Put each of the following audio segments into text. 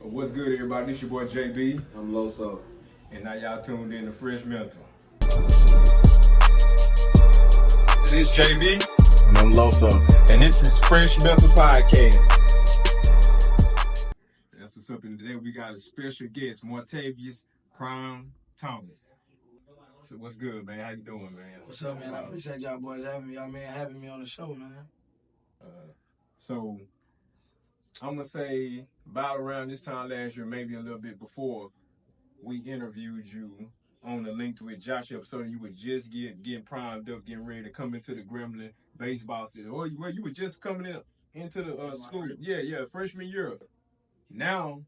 What's good, everybody? This your boy JB. I'm Loso. And now y'all tuned in to Phresh Mental. This is JB. And I'm Loso. And this is Phresh Mental Podcast. That's what's up. And today we got a special guest, MARTAVIUS Prime Thomas. So what's good, man? How you doing, man? What's up, man? I appreciate y'all boys having me on the show, man. So I'm gonna say about around this time last year, maybe a little bit before, we interviewed you on the Linked with Josh episode. You were just getting primed up, getting ready to come into the Gremlin baseball season. Or you were just coming into the school. Yeah, freshman year. Now,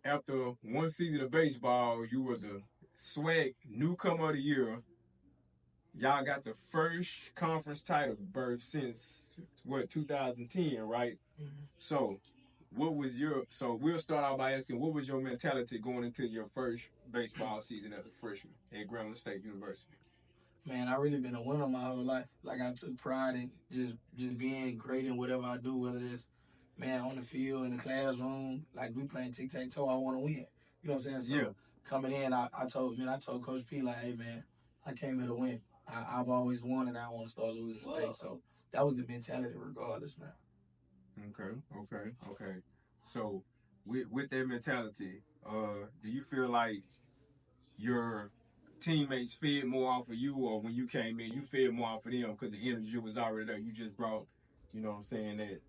after one season of baseball, you were the SWAC newcomer of the year. Y'all got the first conference title berth since 2010, right? Mm-hmm. So we'll start out by asking, what was your mentality going into your first baseball season as a freshman at Grambling State University? Man, I really been a winner my whole life. Like, I took pride in just being great in whatever I do, whether it's, man, on the field, in the classroom. Like, we playing tic-tac-toe, I want to win. You know what I'm saying? So coming in, I told Coach P, like, hey, man, I came here to win. I've always won, and I don't want to start losing today. So that was the mentality regardless, man. Okay. So with that mentality, do you feel like your teammates fed more off of you, or when you came in, you fed more off of them because the energy was already there? You just brought, you know what I'm saying, that,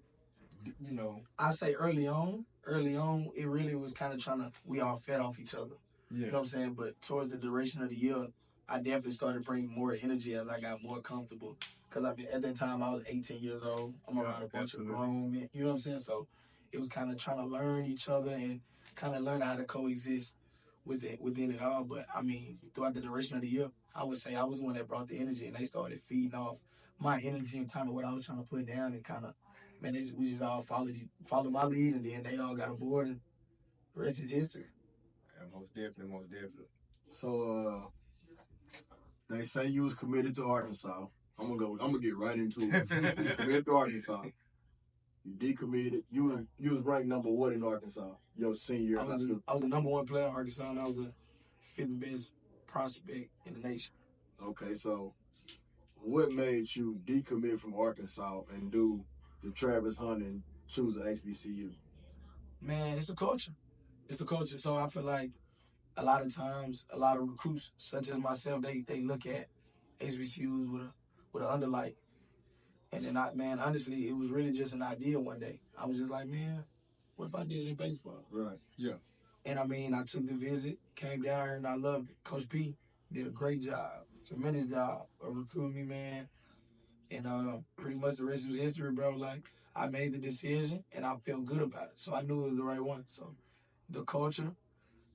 you know. I say early on, it really was kind of we all fed off each other. Yeah. You know what I'm saying? But towards the duration of the year, I definitely started bringing more energy as I got more comfortable. Because at that time, I was 18 years old. I'm around a bunch of grown men. You know what I'm saying? So it was kind of trying to learn each other and kind of learn how to coexist within it all. But, I mean, throughout the duration of the year, I would say I was the one that brought the energy, and they started feeding off my energy and kind of what I was trying to put down, and kind of, man, we just all followed my lead, and then they all got aboard, and the rest is history. Yeah, most definitely. So, they say you was committed to Arkansas. I'm gonna get right into it. You committed to Arkansas. You decommitted. You was ranked number one in Arkansas your senior year. I was the number one player in Arkansas, and I was the fifth best prospect in the nation. Okay, so what made you decommit from Arkansas and do the Travis Hunt and choose an HBCU? Man, it's the culture. So I feel like a lot of times, a lot of recruits, such as myself, they look at HBCUs with an underlight. And then honestly, it was really just an idea one day. I was just like, man, what if I did it in baseball? Right. Yeah. And I mean, I took the visit, came down here, and I loved it. Coach P did a great job, tremendous job of recruiting me, man. And pretty much the rest was history, bro. Like, I made the decision, and I felt good about it. So I knew it was the right one. So the culture,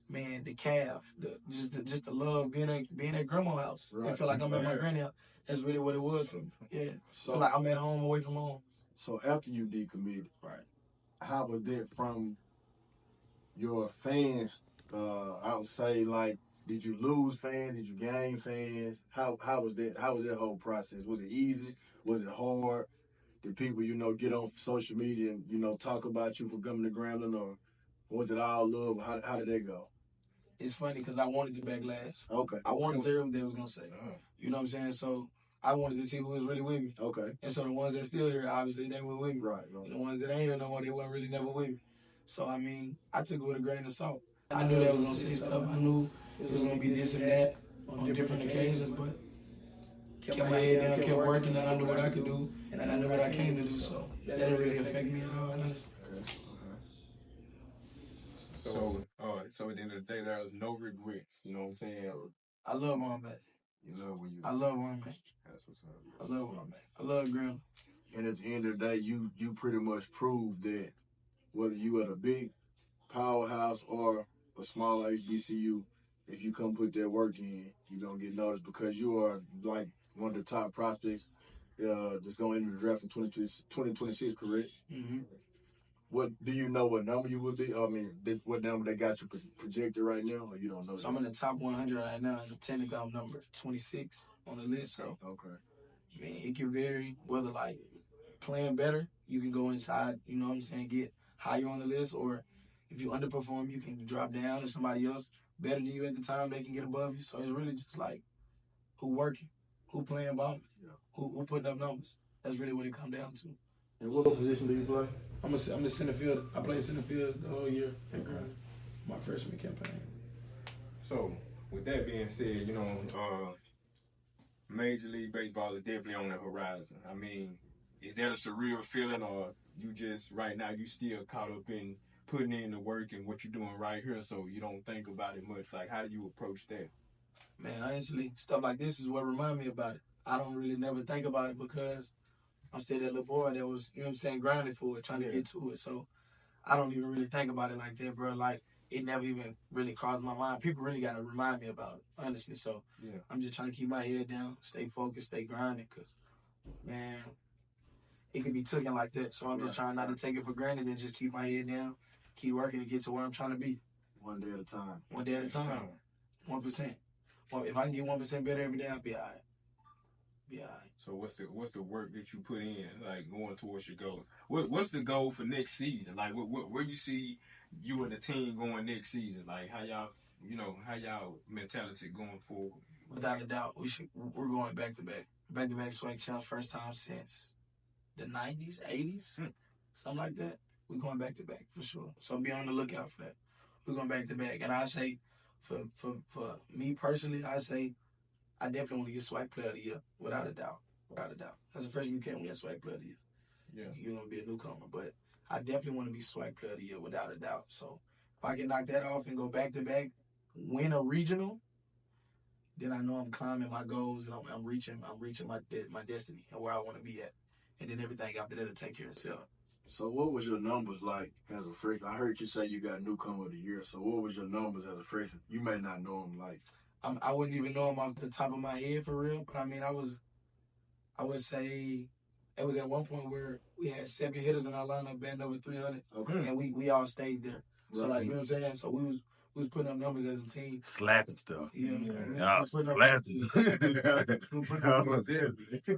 man, the calf, just the love, being at grandma's house. Right. I feel like I'm at my granny house. That's really what it was for me. Yeah. So feel like I'm at home, away from home. So after you decommitted, Right. how was that from your fans? I would say, like, did you lose fans? Did you gain fans? How was that? How was that whole process? Was it easy? Was it hard? Did people, get on social media and, talk about you for coming to Grambling, or was it all love? How did that go? It's funny because I wanted the backlash. Okay. I wanted to hear what they was going to say. You know what I'm saying? So I wanted to see who was really with me. Okay. And so the ones that still here, obviously, they were with me. Right. And the ones that ain't here no more, they weren't really never with me. So, I mean, I took it with a grain of salt. I knew they was going to say stuff. I knew it was going to be this and that on different occasions, but kept my head down, kept working, and I knew what I could do, and I knew what I came to do, so that didn't really affect me at all, honestly. So at the end of the day, there was no regrets. You know what I'm saying? I love where I'm at. I love where I'm at. That's what's up. I love where I'm at. I love Grambling. And at the end of the day, you pretty much proved that whether you at a big powerhouse or a small HBCU, if you come put that work in, you're going to get noticed because you are like one of the top prospects that's going into the draft in 2026, correct? Mm-hmm. What do you know what number you would be? I mean, what number they got you projected right now, or you don't know? So I'm in the top 100 right now, and technically I'm number 26 on the list. So, okay. I mean, it can vary. Whether, like, playing better, you can go inside, you know what I'm saying, get higher on the list, or If you underperform, you can drop down, and somebody else better than you at the time, they can get above you. So it's really just like who working, who playing ball, who putting up numbers. That's really what it comes down to. And what position do you play? I'm a center fielder. I played center field the whole year at Grindr, my freshman campaign. So, with that being said, you know, Major League Baseball is definitely on the horizon. I mean, is that a surreal feeling, or you just right now you still caught up in putting in the work and what you're doing right here, so you don't think about it much? Like, how do you approach that? Man, honestly, stuff like this is what remind me about it. I don't really never think about it because I'm still that little boy that was, you know what I'm saying, grinding for it, trying to get to it. So I don't even really think about it like that, bro. Like, it never even really crossed my mind. People really got to remind me about it, honestly. So I'm just trying to keep my head down, stay focused, stay grinding, because, man, it can be taken like that. So I'm just trying not to take it for granted and just keep my head down, keep working to get to where I'm trying to be. One day at a time. One day at a time. 1%. Well, if I can get 1% better every day, I'll be all right. Be all right. So what's the work that you put in, like, going towards your goals? What's the goal for next season? Like, where you see you and the team going next season? Like, how y'all mentality going forward? Without a doubt, we're going back to back. Back to back SWAC champs, first time since the 90s, 80s, something like that. We're going back to back for sure. So be on the lookout for that. We're going back to back. And I say, for me personally, I say I definitely want to get SWAC Player of the Year, without a doubt. Without a doubt. As a freshman, you can't win SWAC Player of the Year. Yeah. You're going to be a newcomer. But I definitely want to be SWAC Player of the Year, without a doubt. So if I can knock that off and go back to back, win a regional, then I know I'm climbing my goals and I'm reaching my destiny and where I want to be at. And then everything after that will take care of itself. So what was your numbers like as a freshman? I heard you say you got newcomer of the year. So what was your numbers as a freshman? You may not know them like. I wouldn't even know them off the top of my head for real. But I mean, I would say it was at one point where we had 7 hitters in our lineup, batting over 300. Okay. And we all stayed there. So Right. like, you know what I'm saying? So we was putting up numbers as a team. Slapping stuff. You know what I'm saying? Yeah,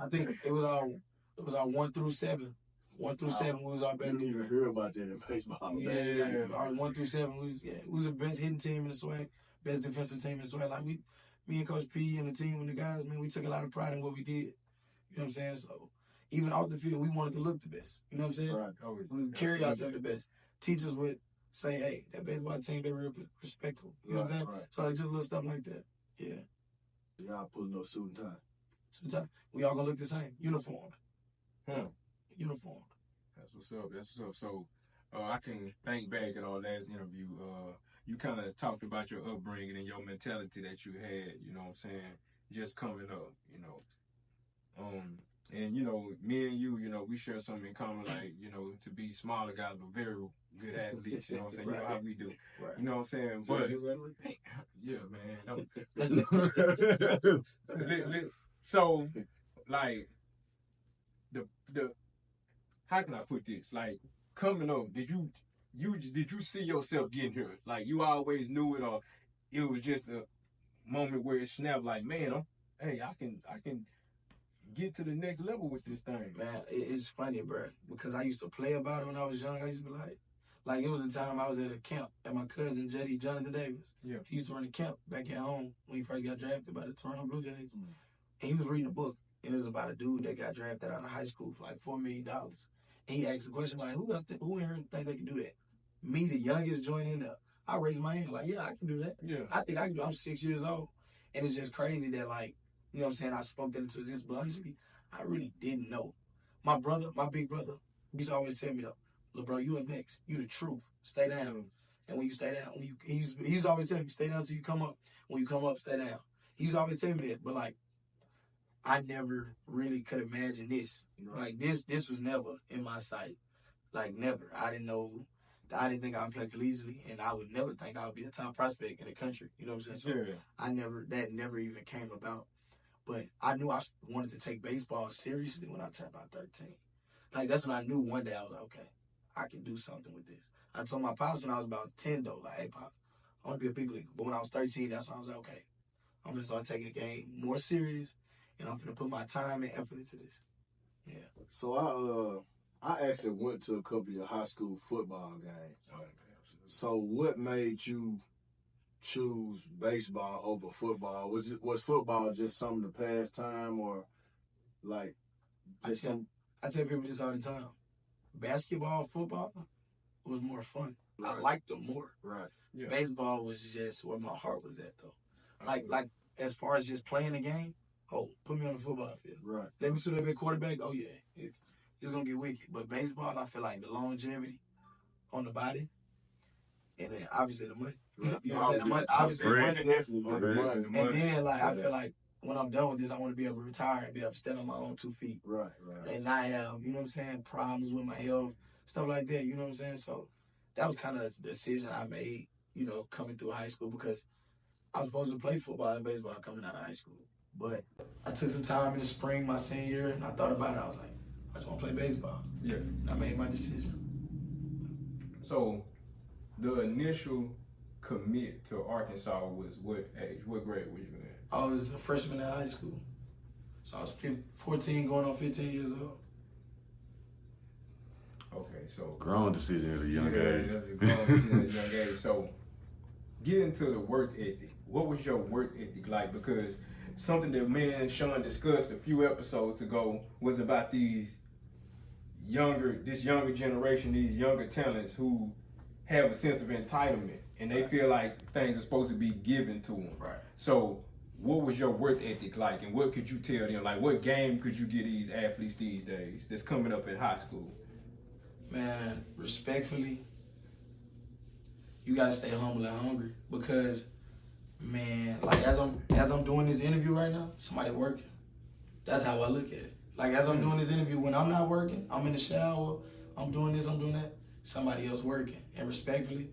I think it was our 1 through 7. 1 through 7 we was our best. You didn't even hear about that in baseball. Yeah. Our 1 through 7 we was the best hitting team in the SWAC, best defensive team in the SWAC. Like me and Coach P and the team and the guys, man, we took a lot of pride in what we did. You know what I'm saying? So even off the field, we wanted to look the best. You know what I'm saying? Right. We would carry ourselves the best. Teachers would say, hey, that baseball team, they're real respectful. You know what I'm saying? Right. So like just little stuff like that. Yeah. Y'all pulling up suit and tie. Suit and tie. We all gonna look the same. Uniformed. Uniformed. That's what's up. So I can think back at our last interview. You kind of talked about your upbringing and your mentality that you had, you know what I'm saying, just coming up, you know. And, you know, me and you know, we share something in common, like, you know, to be smaller guys, but very good athletes, you know what I'm saying? Right. You know how we do. Right. You know what I'm saying? But, yeah, man. So, like, the how can I put this? Like, coming up, did you see yourself getting here? Like, you always knew it, or it was just a moment where it snapped, like, man, I can get to the next level with this thing. Man, it's funny, bro, because I used to play about it when I was young. I used to be like it was a time I was at a camp at my cousin Jonathan Davis. Yeah. He used to run a camp back at home when he first got drafted by the Toronto Blue Jays. And he was reading a book, and it was about a dude that got drafted out of high school for like $4 million. And he asked a question like, who in here think they can do that? Me, the youngest, joining in there. I raised my hand like, yeah, I can do that. Yeah. I think I can do it. I'm 6 years old. And it's just crazy that, like, you know what I'm saying, I spoke that into existence. But honestly, I really didn't know. My big brother, he used to always tell me, though, "Look, bro, you up next. You the truth. Stay down." And when you stay down, he used to always tell me, stay down till you come up. When you come up, stay down. He used to always tell me that. But, like, I never really could imagine this. Like, this was never in my sight. Like, never. I didn't think I would play collegiately, and I would never think I would be a top prospect in the country. You know what I'm saying? So that never even came about. But I knew I wanted to take baseball seriously when I turned about 13. Like, that's when I knew one day I was like, okay, I can do something with this. I told my pops when I was about 10, though, like, hey, Pops, I want to be a big leaguer. But when I was 13, that's when I was like, okay, I'm going to start taking the game more serious, and I'm going to put my time and effort into this. Yeah. So I actually went to a couple of your high school football games. So what made you choose baseball over football? Was football just something to pass time, or like just I tell people this all the time. Basketball, football was more fun. Right. I liked them more. Right. Yeah. Baseball was just where my heart was at, though. Like as far as just playing the game, put me on the football field. Right. Let me sit up at quarterback. Oh yeah, it's gonna get wicked. But baseball, I feel like the longevity on the body, and then obviously the money. Right. You know what I'm saying? The money, obviously the money. Definitely. And then like I feel like when I'm done with this, I want to be able to retire and be able to stand on my own 2 feet. Right. And not have, you know what I'm saying, problems with my health, stuff like that, you know what I'm saying? So that was kind of a decision I made, you know, coming through high school, because I was supposed to play football and baseball coming out of high school. But I took some time in the spring, my senior year, and I thought about it. I was like, I just want to play baseball. Yeah. And I made my decision. So the initial commit to Arkansas was what age? What grade was you in? I was a freshman in high school. So I was 14 going on 15 years old. Okay, so Grown decision at a young age. That's a grown decision at a young age. So get into the work ethic. What was your work ethic like? Because something that me and Sean discussed a few episodes ago was about this younger generation, these younger talents who have a sense of entitlement and they feel like things are supposed to be given to them. Right. So what was your work ethic like, and what could you tell them? Like, what game could you get these athletes these days that's coming up in high school? Man, respectfully, you gotta stay humble and hungry, because, man, like as I'm doing this interview right now, somebody working. That's how I look at it. Like as I'm doing this interview, when I'm not working, I'm in the shower, I'm doing this, I'm doing that, somebody else working. And respectfully,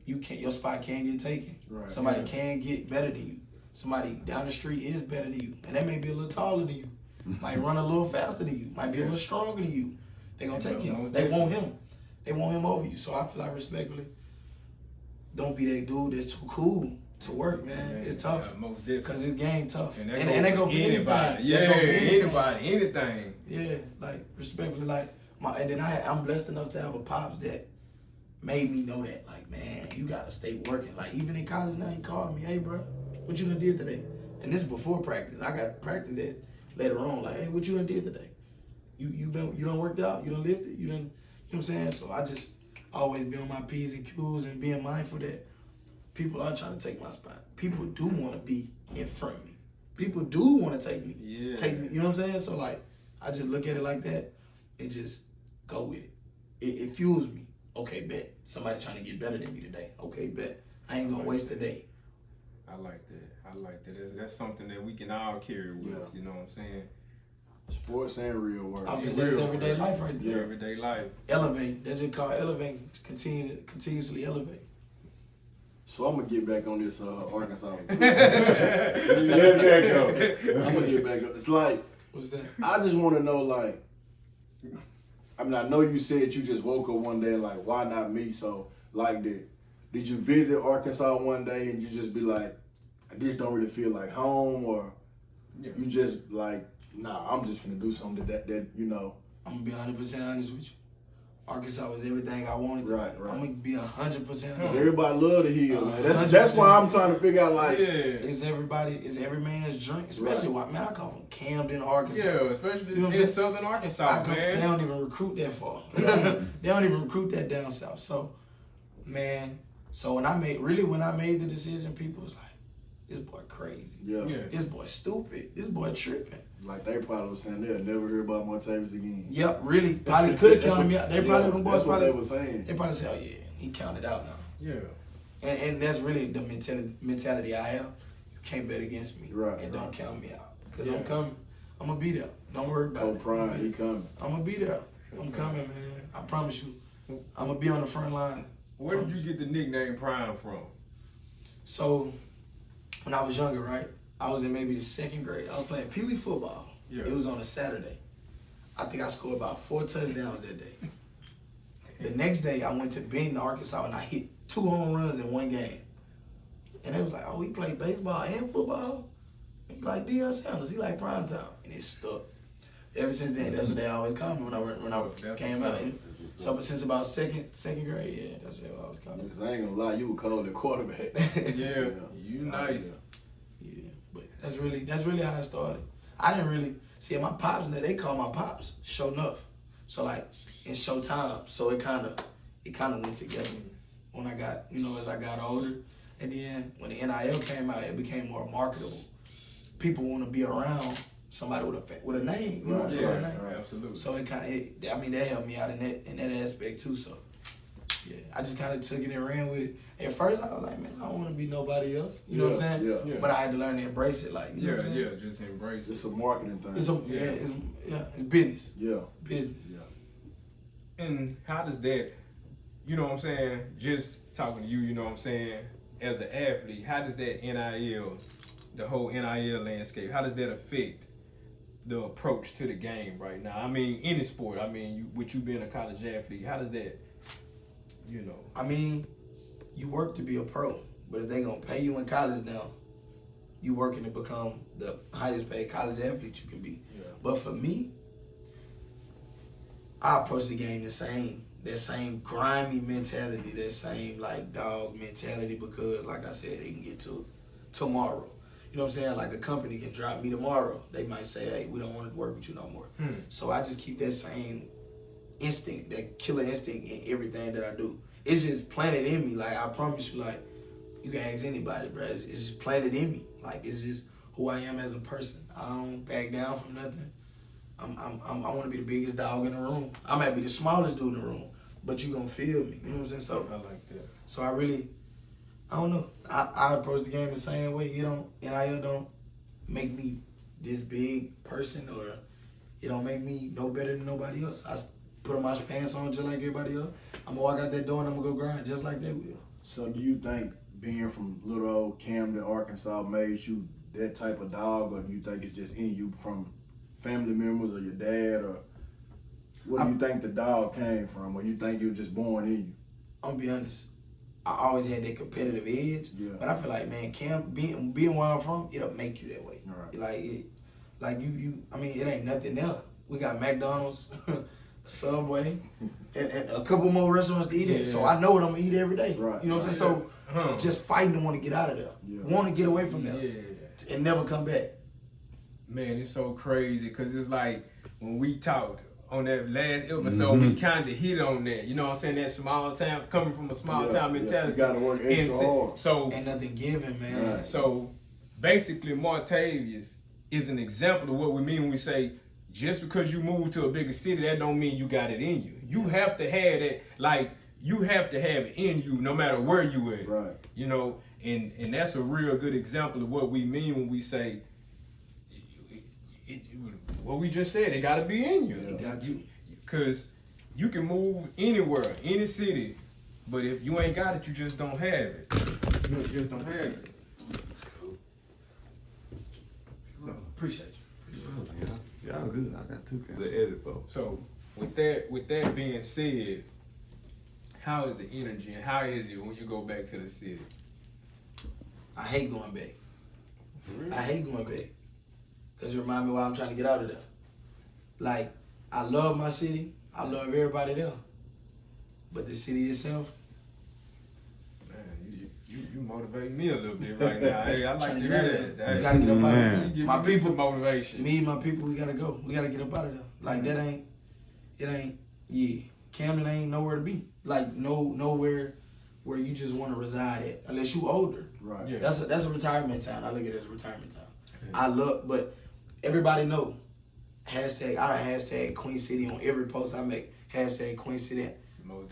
your spot can get taken. Right. Somebody can get better than you. Somebody down the street is better than you, and they may be a little taller than you, might run a little faster than you, might be a little stronger than you. They're gonna take him. They want him. They want him over you. So I feel like, respectfully, don't be that dude that's too cool to work, man. It's tough. Yeah, most definitely. Because it's game tough. And they go for anybody. anything. Yeah, They go for anybody, anything. Yeah, like, respectfully, like, and then I'm blessed enough to have a pops that made me know that, like, man, you gotta stay working. Like, even in college now, he called me, hey, bro, what you done did today? And this is before practice. I got practice that later on. Like, hey, what you done did today? You done worked out? You done lifted? You done, you know what I'm saying? So I just always be on my P's and Q's and being mindful that people are trying to take my spot. People do want to be in front of me. People do want to take me. Yeah. Take me, you know what I'm saying? So, like, I just look at it like that and just go with it. It fuels me. Okay, bet. Somebody trying to get better than me today. Okay, bet. I ain't gonna waste a day. I like that. That's something that we can all carry with us, you know what I'm saying? Sports and real work. I mean, it's everyday life right there. Yeah, everyday life. Elevate. That's just called elevate. Continuously elevate. So I'm gonna get back on this Arkansas. Let that go. I'm gonna get back on. It's like, What's that? I just want to know, like, I mean, I know you said you just woke up one day and like, why not me? So, like, did you visit Arkansas one day and you just be like, I just don't really feel like home, or you just like, nah, I'm just finna do something that you know. I'm gonna be 100% honest with you. Arkansas was everything I wanted to. Right. I'm gonna be 100% honest. Everybody love the hill, man. That's why I'm trying to figure out, like, It's every man's dream, especially why, man, I come from Camden, Arkansas. Yeah, especially You know what I'm in saying? Southern Arkansas, They man. don't even recruit that far. They don't even recruit that down south. So, man, when I made the decision, people was like, this boy crazy. yeah. This boy stupid. This boy tripping. Like, they probably was saying they'll never hear about MARTAVIUS again. Yep, really. Probably could have counted me out. They probably, them boys that's what probably, they were saying. they probably say, oh yeah, he counted out now. Yeah. And that's really the mentality I have. You can't bet against me. Right, And don't count me out. Because Yeah. I'm coming. I'm going to be there. Don't worry about it. Prime, he coming. I'm going to be there. I'm coming, man. I promise you. I'm going to be on the front line. Where did you get the nickname Prime from? So, when I was younger, right, I was in maybe the second grade. I was playing Pee Wee football. Yeah. It was on a Saturday. I think I scored about 4 touchdowns that day. The next day, I went to Benton, Arkansas, and I hit 2 home runs in one game. And they was like, oh, he played baseball and football? He like Deion Sanders. He like prime time. And it stuck. Ever since then, that's what they always call me when I That's came what's out. up. So, but since about second grade, yeah, that's what I was calling. Because I ain't gonna lie, you were cold at quarterback. Yeah, you nice. Yeah, but that's really how it started. I didn't really see my pops. They call my pops Show Enough. So like in Showtime. So it kind of went together when I got as I got older, and then when the NIL came out, it became more marketable. People want to be around somebody with a name, you know what I'm saying? Right, absolutely. So it that helped me out in that aspect too. So yeah, I just kind of took it and ran with it. At first, I was like, man, I don't want to be nobody else. You know what I'm saying? Yeah. But I had to learn to embrace it, like you know what I'm saying? Just embrace it. It's a marketing thing. It's business. Yeah. Business. Yeah. And how does that, you know what I'm saying? Just talking to you, you know what I'm saying? As an athlete, how does that NIL, the whole NIL landscape, how does that affect the approach to the game right now? I mean, any sport. I mean, with you being a college athlete, how does that, I mean, you work to be a pro, but if they gonna pay you in college now, you working to become the highest paid college athlete you can be. Yeah. But for me, I approach the game the same. That same grimy mentality, that same like dog mentality, because like I said, it can get to tomorrow. You know what I'm saying? Like a company can drop me tomorrow. They might say, hey, we don't want to work with you no more. So I just keep that same instinct, that killer instinct in everything that I do. It's just planted in me. Like I promise you, like you can ask anybody, bro. It's just planted in me. Like it's just who I am as a person. I don't back down from nothing. I want to be the biggest dog in the room. I might be the smallest dude in the room, but you gonna feel me. You know what I'm saying? So I like that. So I don't know. I approach the game the same way. NIL don't make me this big person, or it don't make me no better than nobody else. I put my pants on just like everybody else. I'm gonna walk out that door and I'm gonna go grind just like they will. So do you think being from little old Camden, Arkansas made you that type of dog, or do you think it's just in you from family members or your dad, or what do you think the dog came from, or you think it was just born in you? I'm gonna be honest. I always had that competitive edge, but I feel like, man, being where I'm from, it'll make you that way. Right. I mean, it ain't nothing else. We got McDonald's, Subway, and a couple more restaurants to eat at. So I know what I'm gonna eat every day. Right. You know what I'm saying? So just fighting to want to get out of there, want to get away from there, and never come back. Man, it's so crazy because it's like when we talked on that last episode, we kind of hit on that. You know what I'm saying? That small town, coming from a small town mentality. You got to work extra hard. So ain't nothing given, man. Right. So basically, MARTAVIUS is an example of what we mean when we say just because you move to a bigger city, that don't mean you got it in you. You have to have that, like you have to have it in you no matter where you at. Right. You know, and that's a real good example of what we mean when we say what we just said, it got to be in you. It got to. Because you can move anywhere, any city, but if you ain't got it, you just don't have it. You just don't have it. Appreciate you. Y'all good. I got 2 cans. The edit, bro. So with that being said, how is the energy and how is it when you go back to the city? I hate going back. Really? I hate going back. Because it reminds me why I'm trying to get out of there. Like, I love my city. I love everybody there. But the city itself. Man, you motivate me a little bit right now. Hey, I like to hear that. You gotta get up out of there. My people motivation. Me and my people, we gotta go. We gotta get up out of there. Like, Camden ain't nowhere to be. Like, nowhere where you just want to reside at. Unless you older. Right. Yeah. That's a retirement town. I look at it as a retirement town. I look, but everybody know. Hashtag Queen City on every post I make. Hashtag Queen City.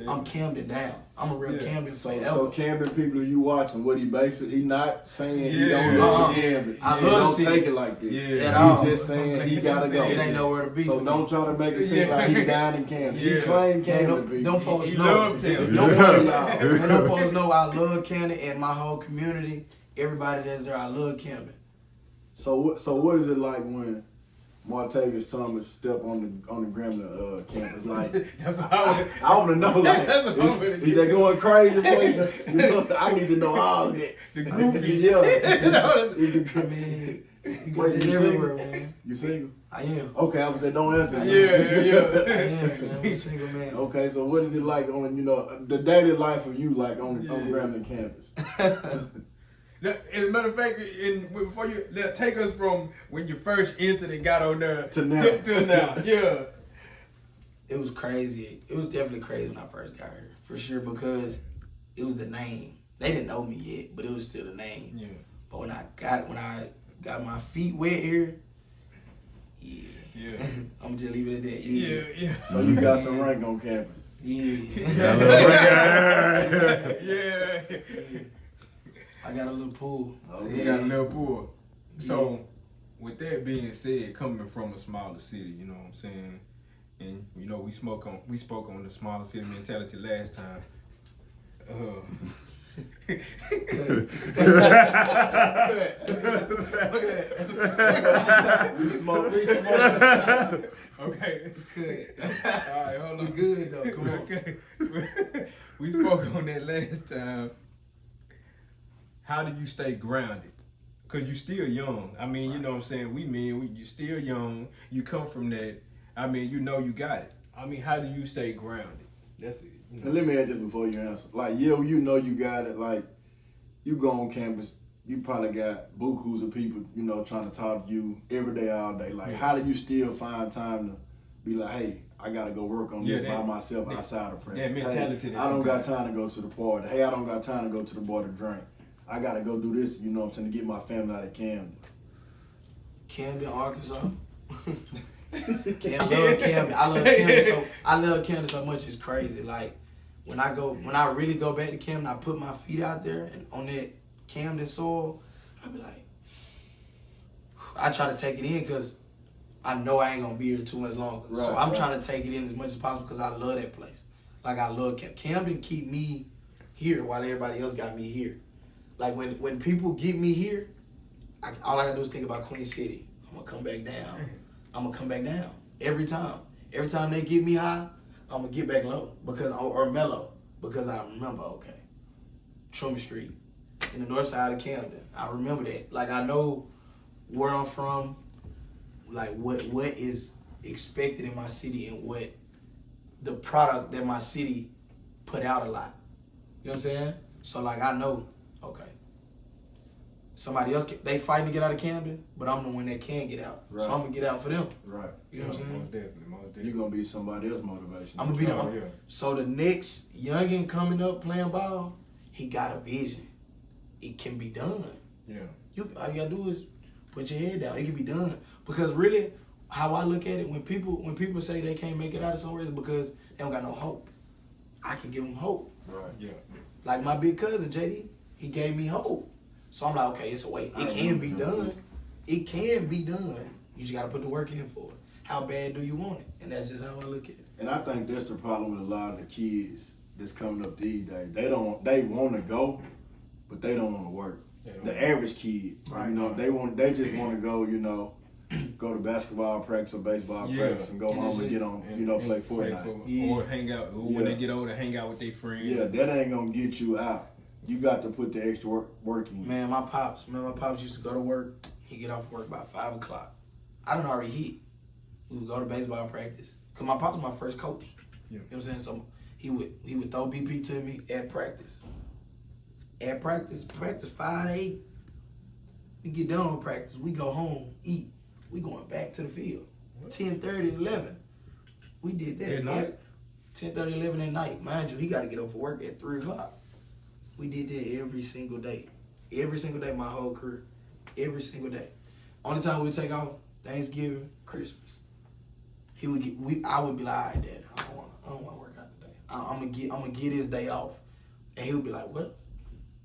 I'm Camden down. I'm a real Camden. So Camden people, you watching what he he not saying he don't love Camden. I He love don't the city. take it like this. Yeah. He just saying he gotta go. It ain't nowhere to be. So don't try to make it seem like he down in Camden. He claimed Camden people. Them folks He know. love Camden. Them folks know I love Camden and my whole community. Everybody that's there, I love Camden. So what is it like when Martavius Thomas step on the Grambling campus? Like, That's how I want to know, like, That's what I'm gonna is get that to. going crazy for you? You know, I need to know all of that. The groupies. Yeah. I mean, you Wait, got you it everywhere, single? man. You single? I am. Okay, I was saying don't answer. I Yeah. am, man. I'm a single man. Okay, so what is it like on, you know, the daily life of you, like on Grambling campus? As a matter of fact, before you take us from when you first entered and got on there To now. to now, yeah. It was crazy. It was definitely crazy when I first got here, for sure, because it was the name. They didn't know me yet, but it was still the name. Yeah. But when I got my feet wet here, Yeah. I'm just leave it at that. Yeah. So you got some rank on campus. Yeah. Yeah. I got a little pool. You got a little pool. So, with that being said, coming from a smaller city, you know what I'm saying, and you know we spoke on the smaller city mentality last time. We smoke. Okay. Good. All right, hold on. We good though. Come on. Okay. We spoke on that last time. How do you stay grounded? Because you're still young. I mean, you know what I'm saying? You're still young. You come from that. I mean, you know you got it. I mean, how do you stay grounded? That's it. You know. And let me add this before you answer. Like, you know you got it. Like, you go on campus, you probably got bukus of people, you know, trying to talk to you every day, all day. Like, how do you still find time to be like, hey, I got to go work on this by myself outside of practice. That mentality. Hey, I don't got time to go to the party. Hey, I don't got time to go to the bar to drink. I got to go do this, you know what I'm saying, to get my family out of Camden. Camden, Arkansas. Camden. I love Camden so much it's crazy. Like when I really go back to Camden, I put my feet out there and on that Camden soil, I be like, I try to take it in because I know I ain't gonna be here too much longer. Right, so I'm trying to take it in as much as possible because I love that place. Like I love Camden. Camden keep me here while everybody else got me here. Like when people get me here, all I gotta do is think about Queen City. I'm gonna come back down. I'm gonna come back down every time. Every time they get me high, I'm gonna get back low or mellow because I remember, okay, Truman Street in the north side of Camden. I remember that. Like I know where I'm from, like what is expected in my city and what the product that my city put out a lot. You know what I'm saying? So like I know, okay, somebody else, they fighting to get out of Camden, but I'm the one that can get out. Right. So I'm going to get out for them. Right. You know what I'm saying? Most definitely. You're going to be somebody else's motivation. I'm going to be Oh, the yeah. So the next youngin coming up playing ball, he got a vision. It can be done. Yeah. All you got to do is put your head down. It can be done. Because really, how I look at it, when people say they can't make it out of somewhere, it's because they don't got no hope. I can give them hope. Right. Yeah. Like my big cousin, JD, he gave me hope. So I'm like, okay, it's a way. It can be done. It can be done. You just got to put the work in for it. How bad do you want it? And that's just how I look at it. And I think that's the problem with a lot of the kids that's coming up these days. They want to go, but they don't want to work. The average kid, Right. you know, they just want to go, you know, go to basketball practice or baseball practice and go home and get on, you know, play Fortnite. Or hang out. Or when they get older, hang out with their friends. Yeah, that ain't gonna get you out. You got to put the extra work in. Man, my pops used to go to work. He get off work by 5 o'clock. I done already hit. We would go to baseball practice. Cause my pops was my first coach. Yeah. You know what I'm saying? So he would throw BP to me at practice. At practice 5 to 8. We get done with practice. We go home, eat. We going back to the field. 10:30, 11. We did that. At night? 10:30, 11 at night. Mind you, he got to get up for work at 3 o'clock. We did that every single day. Every single day, my whole career. Every single day. Only time we would take off, Thanksgiving, Christmas. I would be like, all right, Dad, I don't want to work out today. I'm gonna get his day off. And he would be like, what?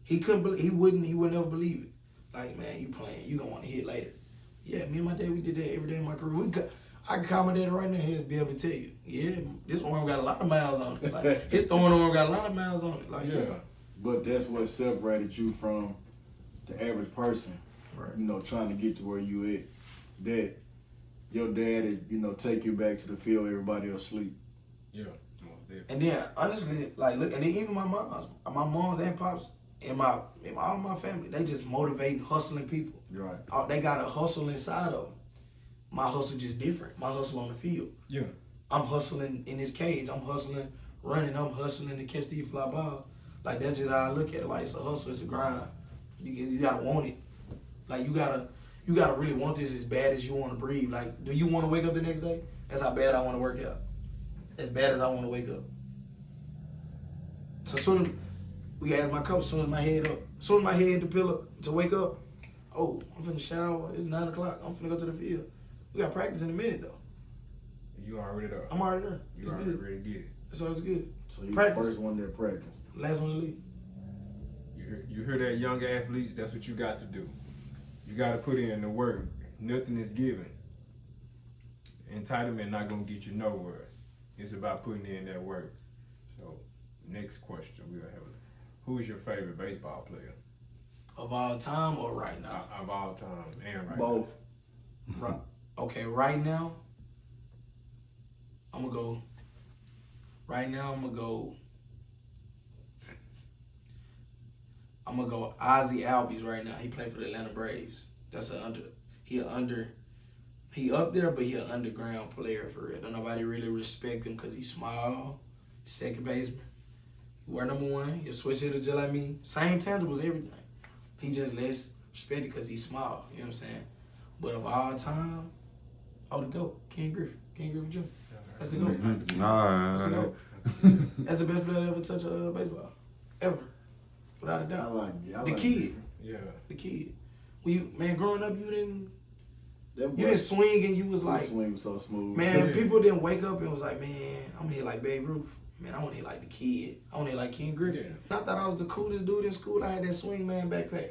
He wouldn't ever believe it. Like, man, you playing, you gonna want to hit later. Yeah, me and my dad, we did that every day in my career. I can call my dad right now, he'll be able to tell you. Yeah, this arm got a lot of miles on it. Like, his throwing arm got a lot of miles on it. Like, yeah. But that's what separated you from the average person, Right. you know, trying to get to where you at. That your dad, take you back to the field, everybody else sleep. Yeah. And then honestly, like look, and then even my moms and pops, and all my family, they just motivating, hustling people. Right. They got a hustle inside of them. My hustle just different. My hustle on the field. Yeah. I'm hustling in this cage. I'm hustling running. I'm hustling to catch these fly balls. Like that's just how I look at it. Like it's a hustle. It's a grind. You gotta want it. Like you gotta really want this as bad as you want to breathe. Like, do you want to wake up the next day? That's how bad I want to work out. As bad as I want to wake up. So soon as we asked my coach, soon as my head hit the pillow to wake up, oh, I'm finna shower. It's 9 o'clock. I'm finna go to the field. We got practice in a minute though. You already there. I'm already there. You It's already good. ready to get it. So it's good. So you Practice. the first one that practice. Last one to leave. You hear that, young athletes? That's what you got to do. You got to put in the work. Nothing is given. Entitlement not gonna get you nowhere. It's about putting in that work. So, next question we'll have: who is your favorite baseball player Of all time or right now? of all time and right Both. Right. Okay, right now, I'm gonna go. Right now, I'm gonna go Ozzie Albies right now. He played for the Atlanta Braves. That's He up there, but he an underground player for real. Don't nobody really respect him because he's small, second baseman. He wear number 1. He a switch hitter just like me. Same tangibles, everything. He just less respected because he's small. You know what I'm saying? But of all time, the GOAT, Ken Griffey Jr. That's the GOAT. That's the GOAT. That's the best player to ever touch a baseball, ever, without a I doubt. like it. The kid. Yeah. The kid. Growing up, you didn't That swing and you was like, swing was so smooth. man, people didn't wake up and was like, man, I'm gonna hit like Babe Ruth. Man, I want to hit like the kid. I want to hit like Ken Griffey. Yeah. I thought I was the coolest dude in school. I had that swing man backpack.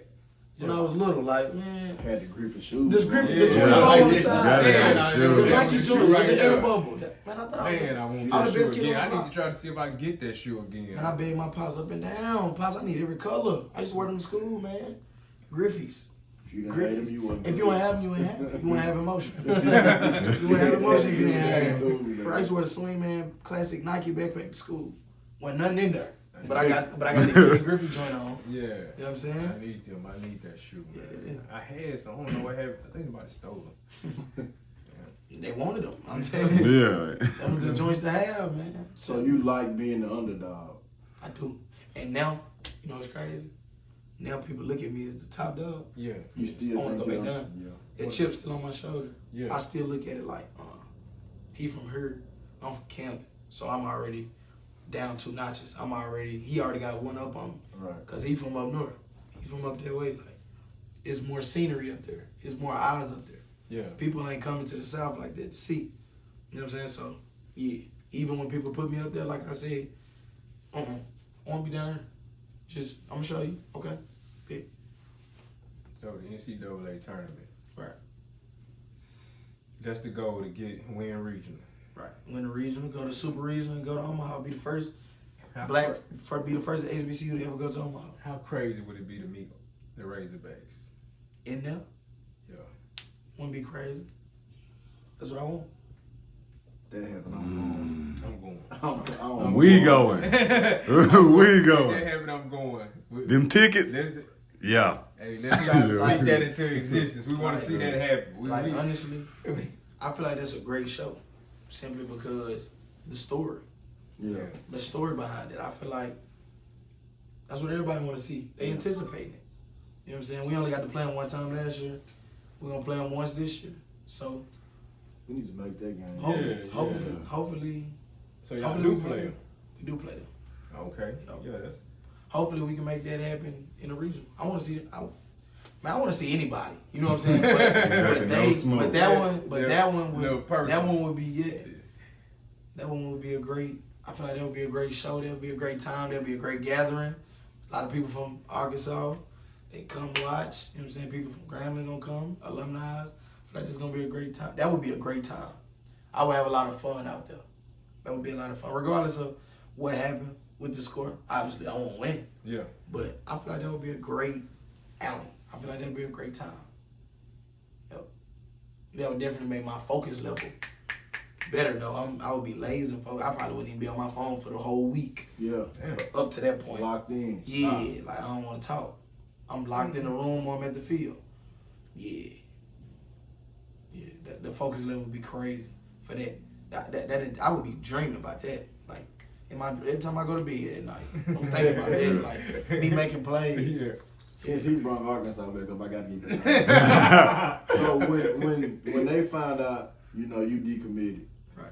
When I was little, like, man. Had the Griffin shoes. This Griffin, Yeah. the 24 Yeah. on the Yeah. side. Yeah. The Nike joint with Right the there. air bubble. Man, I thought I was Man, I want I'm that the shoe best kid again. on I the need block. to try to see if I can get that shoe again. And I begged my pops up and down. Pops, I need every color. I used to wear them to school, man. Griffey's. If you didn't have them, you wouldn't. If you want to have them, you ain't have it. You want to have emotion. You want to have emotion, you ain't have it. I used to wear the Swing Man classic Nike backpack to school. Wasn't nothing in there. But I got the Ken Griffey joint on. Yeah. You know what I'm saying? I need them. I need that shoe. Man. Yeah. I had some. I don't know what happened. I think somebody stole them. They wanted them. I'm telling you. Yeah. That was the joints to have, man. So you like being the underdog? I do. And now, you know what's crazy? Now people look at me as the top dog. Yeah. You still I wanna think go back you're- down. Yeah. That chip's still on my shoulder. Yeah. I still look at it like, he from here, I'm from Camden. So I'm already down 2 notches. He already got one up on me. Right. Cause he from up north. He from up that way. Like, it's more scenery up there. It's more eyes up there. Yeah. People ain't coming to the south like that to see. You know what I'm saying? So, yeah. Even when people put me up there, like I said, I won't be down here. I'm gonna show you. Okay. Yeah. So the NCAA tournament. Right. That's the goal to win regional. Right. Win the regional, go to super regional, and go to Omaha. Be the first be the first HBCU to ever go to Omaha. How crazy would it be to meet the Razorbacks? In there, Yeah. wouldn't be crazy. That's what I want. That happened. I'm I'm going. going. We going. We That going. happened. I'm going. Them tickets? Yeah. Hey, let's try to speak that into existence. We want to see that happen. Honestly, I feel like that's a great show, simply because the story. Yeah. The story behind it. I feel like that's what everybody want to see. They anticipating it. You know what I'm saying? We only got to play them one time last year. We're going to play them once this year. So We need to make that game. hopefully, So y'all hopefully do play them. we do play them. Okay. Yeah, that's. Hopefully we can make that happen in the region. I want to see it. I want to see anybody. You know what I'm saying? But that one would be That one would be a great. I feel like that would be a great show. There'll be a great time. There'll be a great gathering. A lot of people from Arkansas, they come watch. You know what I'm saying? People from Grambling gonna come. Alumni. I feel like this is gonna be a great time. That would be a great time. I would have a lot of fun out there. That would be a lot of fun, regardless of what happened with the score. Obviously, I won't win. Yeah. But I feel like that would be a great outing. I feel like that would be a great time. Yep. that would definitely make my focus level better though. I would be lazy focused. I probably wouldn't even be on my phone for the whole week. Yeah. Up to that point. Locked in. Yeah, like I don't want to talk. I'm locked in the room or I'm at the field. Yeah. Yeah, the focus level would be crazy for that. That I would be dreaming about that. Like every time I go to bed at night, I'm thinking about that. Like me making plays. Yeah. Since he brought Arkansas back up, I got to get that. So when they found out, you decommitted, Right.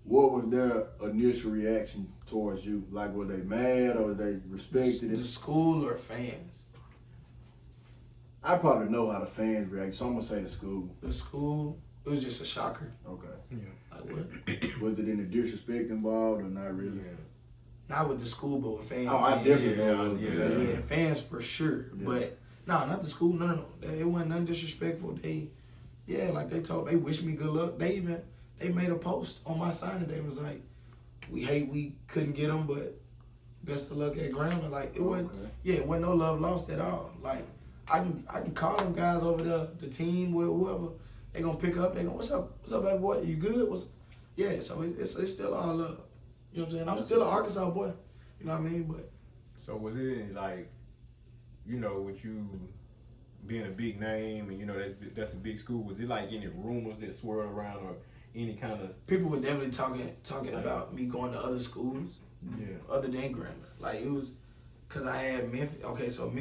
what was their initial reaction towards you? Like, were they mad or they respected The it? school or fans? I probably know how the fans react, so I'm gonna say the school. The school, it was just a shocker. Okay. Like what? Was it any disrespect involved or not really? Not with the school, but with fans. Oh, I definitely know. Yeah, the fans for sure. Yeah. But no, not the school. No. It wasn't nothing disrespectful. They wished me good luck. They made a post on my sign and they was like, we couldn't get them, but best of luck at Grambling. Like it wasn't no love lost at all. Like I can call them guys over there, the team, whoever. They gonna pick up. They gonna, what's up, baby boy? You good? So it's still all love. You know what I'm saying? I'm still an Arkansas boy. You know what I mean? But so was it like, with you being a big name and that's a big school, was it like any rumors that swirled around or any kind of people were definitely talking about me going to other schools, other than Grambling. Like it was, cause I had Memphis. Okay, so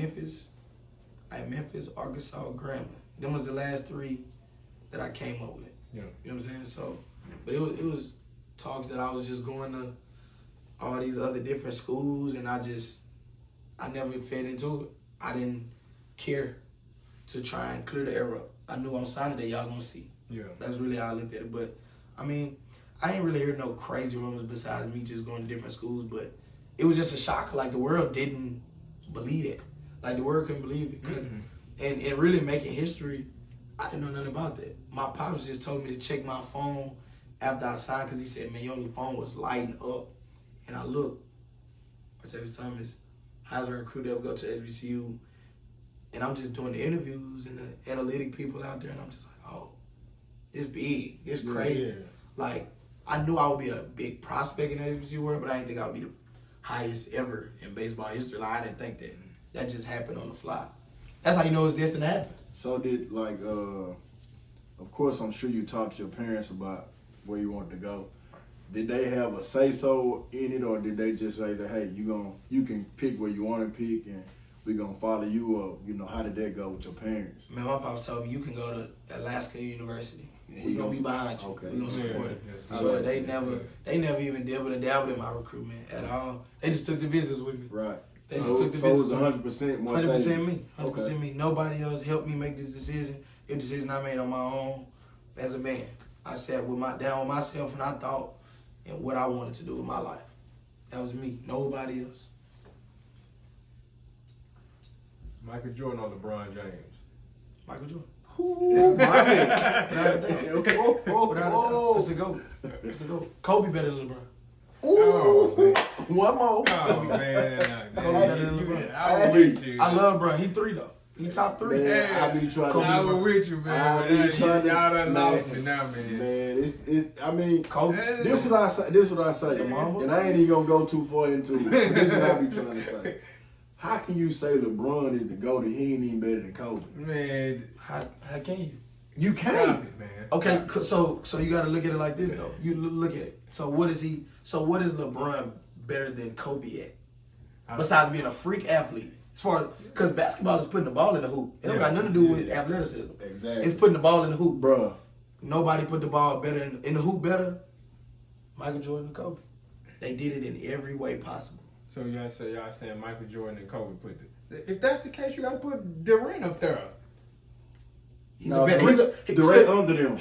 I had Memphis, Arkansas, Grambling. Them was the last three that I came up with. Yeah. You know what I'm saying? So, but it was talks that I was just going to all these other different schools, and I never fed into it. I didn't care to try and clear the air up. I knew on Saturday y'all gonna see. Yeah. That's really how I looked at it. But I mean, I ain't really heard no crazy rumors besides me just going to different schools. But it was just a shock. Like the world didn't believe it. Like the world couldn't believe it. Cause and really making history, I didn't know nothing about that. My pops just told me to check my phone after I signed because he said, man, your phone was lighting up. And I looked. Martavius Thomas, Heisman recruit ever go to HBCU. And I'm just doing the interviews and the analytic people out there. And I'm just like, oh, it's big. It's crazy. Yeah. Like, I knew I would be a big prospect in the HBCU world, but I didn't think I would be the highest ever in baseball history. Like, I didn't think that. That just happened on the fly. That's how you know it's destined to happen. So did of course I'm sure you talked to your parents about where you wanted to go. Did they have a say so in it, or did they just say that, hey, you can pick where you want to pick and we're gonna follow you, or how did that go with your parents? Man, my pops told me you can go to Alaska University. We're gonna be behind you. Okay. We're gonna support it. Yeah. So they never even dabbled in my recruitment at all. They just took the visits with me. Right. They just took the so it was visits. 100% more. 100% me. 100% Okay. me. Nobody else helped me make this decision. It's a decision I made on my own as a man. I sat down with myself and I thought and what I wanted to do with my life. That was me. Nobody else. Michael Jordan or LeBron James? Michael Jordan. Ooh, my man. It's the GOAT. It's the GOAT. Kobe better than LeBron. Oh, man. One more. Oh, man. I was with you. I love LeBron. He 3 though. He top 3. Man, I be trying to. I was with you, man. I be trying to. Y'all done lost me now, man. Man, I mean, Kobe. this is what I say. And I ain't even gonna go too far into it. This is what I be trying to say. How can you say LeBron is the GOAT and he ain't even better than Kobe? Man, How can you? You stop can't. it, man. Okay, so you got to look at it like this though. You look at it. So what is he? So what is LeBron better than Kobe at? Besides being a freak athlete, as far as because basketball is putting the ball in the hoop. It don't got nothing to do with athleticism. Exactly. It's putting the ball in the hoop. Bruh. Nobody put the ball better in the hoop better. Michael Jordan and Kobe. They did it in every way possible. So y'all saying Michael Jordan and Kobe put it. If that's the case, you got to put Durant up there. He's No, a better. Durant under them.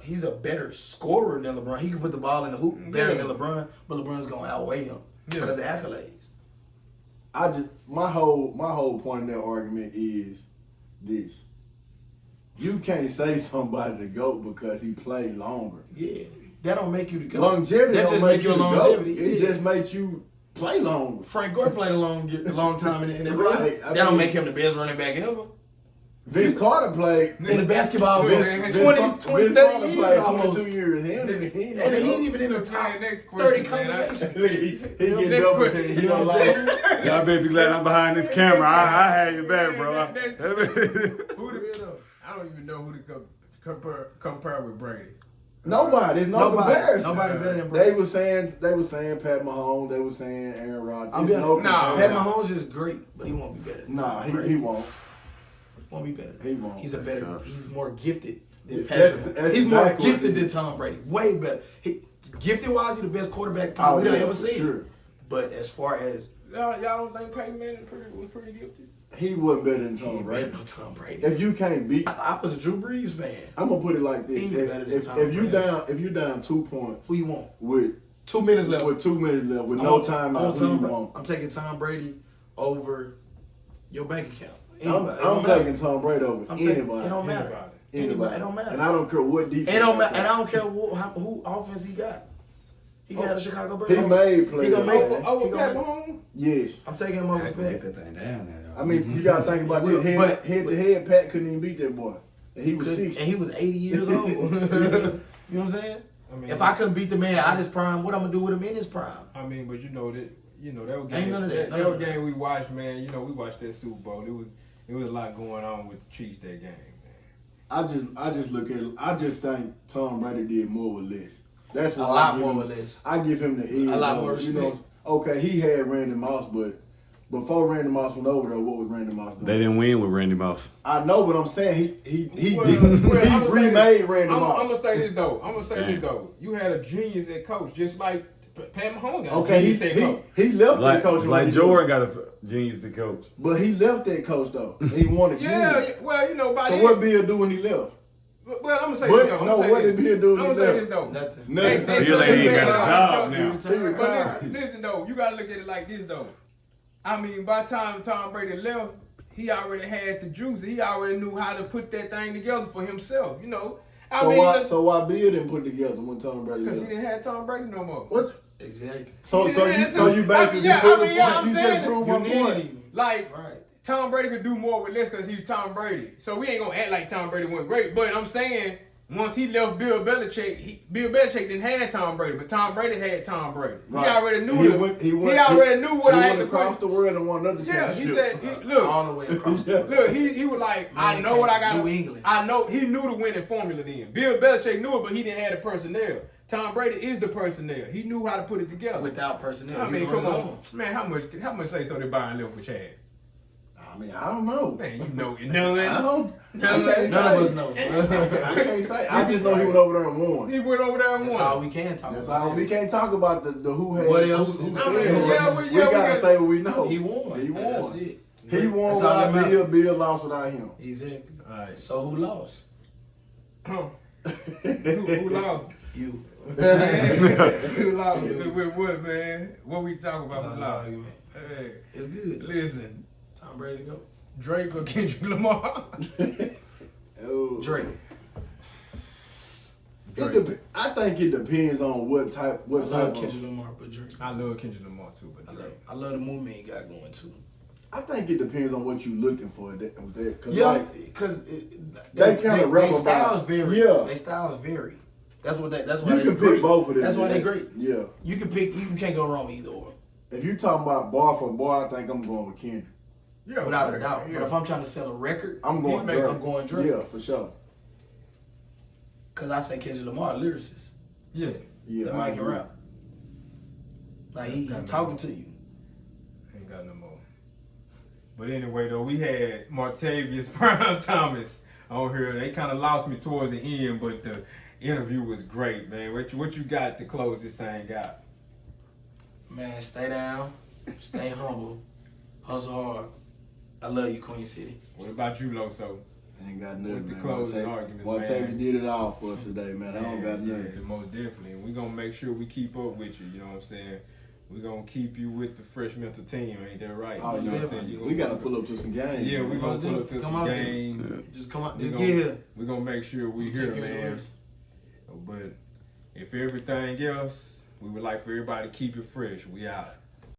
He's a better scorer than LeBron. He can put the ball in the hoop better than LeBron, but LeBron's gonna outweigh him because of accolades. My whole point in that argument is this. You can't say somebody the GOAT because he played longer. Yeah, that don't make you the GOAT. Longevity That don't just make make you you a the longevity. GOAT. It Yeah. just makes you play longer. Frank Gore played a long time in the NFL. Right. That don't make him the best running back ever. Vince Carter played in the basketball for Vince 20, Vince 30 Carter years played almost. 22 years. He ain't even in the top next 30 question, man. conversation. he get double team. He don't like it. Y'all better be glad I'm behind this camera. I had your back, bro. I don't even know who to compare with Brady. Nobody. There's no comparison. Nobody better than Brady. They were saying Pat Mahomes. They were saying Aaron Rodgers. I'm There's no Nah. comparison. Pat Mahomes is great, but he won't be better. Than Nah, Tom Brady. he won't. Won't be better. He won't. He's more gifted than That's- Patrick. that's He's more exactly what gifted it than is. Tom Brady. Way better. Gifted wise, he's the best quarterback Oh, probably we've yeah, ever for seen. sure. But as far as Y'all don't think Peyton Manning was pretty gifted? He wasn't better than he Tom ain't Brady. better than Tom Brady. If you can't beat, I was a Drew Brees fan. I'm gonna put it like this: He ain't better than if Tom you Brady. down 2 points Who you want? with 2 minutes left. with 2 minutes left with I'm no on- timeout, I'm who you Tom Brady. want? I'm taking Tom Brady over your bank account. I'm Anybody. It don't matter. taking Tom Brady over I'm taking- anybody. It don't matter. Anybody. Anybody. It don't matter. And I don't care what defense. It don't they matter. And got. I don't care who offense he got. He got the Chicago Bears. He made plays. He gonna make man. Over He Pat gonna Mahomes? Yes. I'm taking him over Get Pat. that thing down there. I mean, you gotta think about this. But- Head to head, Pat couldn't even beat that boy. And he was And 60. he was 80 years old. You know what I'm saying? I mean, If I couldn't beat the man out his prime, what I'm gonna do with him in his prime? I mean, but that was Ain't game. none of that. That was game we watched, man. We watched that Super Bowl. It was a lot going on with the Chiefs that game, man. I just look at it. I just think Tom Brady did more with less. That's A why lot I give more him, with less. I give him the edge. A lot more over, respect. Okay, he had Randy Moss, but before Randy Moss went over there, what was Randy Moss doing? They didn't win with Randy Moss. I know, but I'm saying he Well, remade I'ma say this. Randy I'm Moss. gonna say this though. You had a genius at coach, just like Pat Mahomes got Okay, a genius at coach. he left Like, that coach. when like he Jordan got a genius to coach. but he left that coach though. And he won again. Yeah, well, by So then. what Bill do when he left? Well, I'm gonna say What? this though. No, what did Bill do when I'm he gonna say left? this though. Nothing. Nothing. Bill ain't got a job now. He retired. But listen though, you gotta look at it like this though. I mean, by the time Tom Brady left, he already had the juice. He already knew how to put that thing together for himself. So why Bill didn't put it together when Tom Brady Because left? he didn't have Tom Brady no more. What? Exactly. So you basically Yeah, proved I mean, yeah, I'm you saying just proved my point. Like Right. Tom Brady could do more with less because he's Tom Brady. So we ain't gonna act like Tom Brady went great. But I'm saying once he left Bill Belichick, Bill Belichick didn't have Tom Brady, but Tom Brady had Tom Brady. Right. He already knew He already knew what I had went to across put. the world and won another Yeah, he championship. said, look, All the way across the world. look, he was like, I Man know what I came from got. New England. I know he knew the winning formula then. Bill Belichick knew it, but he didn't have the personnel. Tom Brady is the personnel. He knew how to put it together. Without personnel. I he mean, was come his on, own. man. How much say so they buying left for Chad? I mean, I don't know. Man, you know it. I don't. None. I can't None say. of us know. I can't say. I just know he went over there and won. He went over there and That's won. all we can talk That's about. all. We can't talk about the who had. What else? Who I said mean, what. yeah, we we gotta got- say what we know. He won. He won. That's it. He won That's all that without matters. Bill. Bill lost without him. Exactly. All right. So who lost? Who lost? You. Who lost? With what, man? What we talking about? Who Lost lost? argument. Hey, It's good. listen, Tom Brady to go. Drake or Kendrick Lamar? Oh. Drake. I think it depends on what type. I What love type of. Kendrick Lamar, but Drake. I love Kendrick Lamar too, but Drake. I love the movement he got going too. I think it depends on what you're looking for. Cause Yeah, like, because they kinda rap They styles about- vary. yeah. They styles vary. That's what. That's why you they can great. pick both of them. That's why they great. Yeah. You can pick. You can't go wrong with either or. If you talking about bar for bar, I think I'm going with Kendrick. Yeah, Without a doubt. Yeah. But if I'm trying to sell a record, I'm going Drake. I'm going Drake. Yeah, for sure. Because I say Kendrick Lamar, a lyricist. Yeah. Yeah, That I man can agree. rap. Like he talking to you. Ain't got no more. But anyway, though, we had Martavius Brown Thomas on here. They kind of lost me towards the end, but the interview was great, man. What you got to close this thing out? Man, stay down, stay humble, hustle hard. I love you, Queen City. What about you, Loso? Ain't got What's nothing, the man. closing arguments, Martavius man? did it all for us today, man. I don't got Yeah, nothing. most definitely. And we're going to make sure we keep up with you, you know what I'm saying? We're going to keep you with the Fresh Mental team, ain't that right? Oh, you know what I'm yeah. saying? You We got to gonna- pull up to some games. Yeah, man. we're going to pull up to Come some out there. games. Just come out, We just gonna- get here. We're going to make sure we Take here, care of the man. rest. But if everything else, we would like for everybody to keep it fresh. We out.